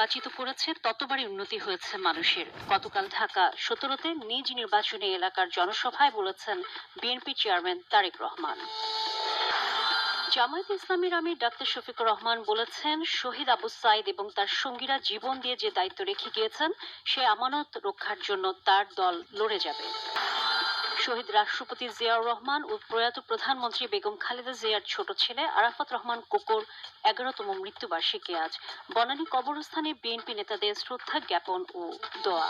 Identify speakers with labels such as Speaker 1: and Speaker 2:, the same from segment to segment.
Speaker 1: নির্বাচিত করেছে ততবারই উন্নতি হয়েছে মানুষের। গতকাল ঢাকা 17-তে নিজ নির্বাচনী এলাকার জনসভায় বলেছেন বিএনপি চেয়ারম্যান তারেক রহমান। জামায়াতে ইসলামীর আমির ডাক্তার শফিকুর রহমান বলেছেন, শহীদ আবু সাইদ এবং তার সঙ্গীরা জীবন দিয়ে যে দায়িত্ব রেখে গিয়েছেন সে আমানত রক্ষার জন্য তার দল লড়ে যাবে। শহীদ রাষ্ট্রপতি জিয়াউর রহমান ও প্রয়াত প্রধানমন্ত্রী বেগম খালেদা জিয়ার ছোট ছেলে আরাফাত রহমান কোকোর 11তম মৃত্যুবার্ষিকী আজ। বনানী কবরস্থানে বিএনপি নেতাদের শ্রদ্ধা জ্ঞাপন ও দোয়া।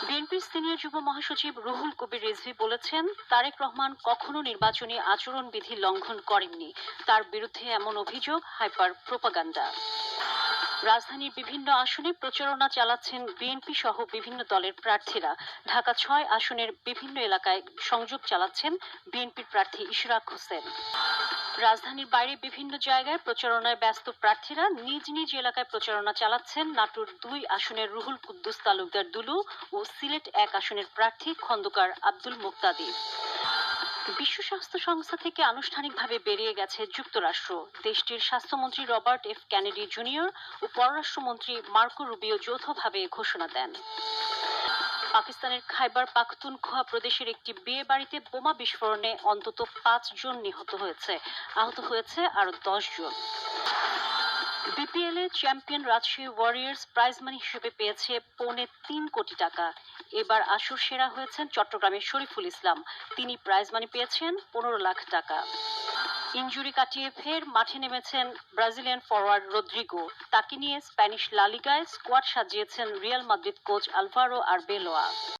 Speaker 1: বিএনপির সিনিয়র যুগ্ম মহাসচিব রুহুল কবির রিজভী বলেছেন, তারেক রহমান কখনো নির্বাচনী আচরণবিধি লঙ্ঘন করেননি। তার বিরুদ্ধে এমন অভিযোগ হাইপার প্রোপাগান্ডা। রাজধানীর বিভিন্ন আসনে প্রচারণা চালাচ্ছেন বিএনপি সহ বিভিন্ন দলের প্রার্থীরা। ঢাকা 6 আসনের বিভিন্ন এলাকায় সংযোগ চালাচ্ছেন বিএনপির প্রার্থী ইশরাক হোসেন। রাজধানীর বাইরে বিভিন্ন জায়গায় প্রচারণায় ব্যস্ত প্রার্থীরা নিজ নিজ এলাকায় প্রচারণা চালাচ্ছেন। নাটোর 2 আসনের রুহুল কুদ্দুস তালুকদার দুলু ও সিলেট 1 আসনের প্রার্থী খন্দকার আব্দুল মুক্তাদির। বিশ্ব স্বাস্থ্য সংস্থা থেকে আনুষ্ঠানিকভাবে বেরিয়ে গেছে যুক্তরাষ্ট্র। দেশটির স্বাস্থ্যমন্ত্রী রবার্ট এফ কেনেডি জুনিয়র ও পররাষ্ট্রমন্ত্রী মার্কো রুবিও যৌথভাবে ঘোষণা দেন। পাকিস্তানের খাইবার পাখতুনখোয়া প্রদেশের একটি বিয়ে বাড়িতে বোমা বিস্ফোরণে অন্তত 5 জন নিহত হয়েছে, আহত হয়েছে আরো 10 জন। বিপিএল এ champion Rajshahi Warriors prize money হিসেবে পেয়েছে 3.25 কোটি টাকা। এবার আসর সেরা হয়েছেন চট্টগ্রামের শরীফুল ইসলাম, তিনি প্রাইজ মানি পেয়েছেন 15 লাখ টাকা। ইনজুরি কাটিয়ে ফের মাঠে নেমেছেন ব্রাজিলিয়ান ফরওয়ার্ড রদ্রিগো, তাকে নিয়ে স্প্যানিশ লা লিগায় স্কোয়াড সাজিয়েছেন Real Madrid coach Alvaro Arbeloa.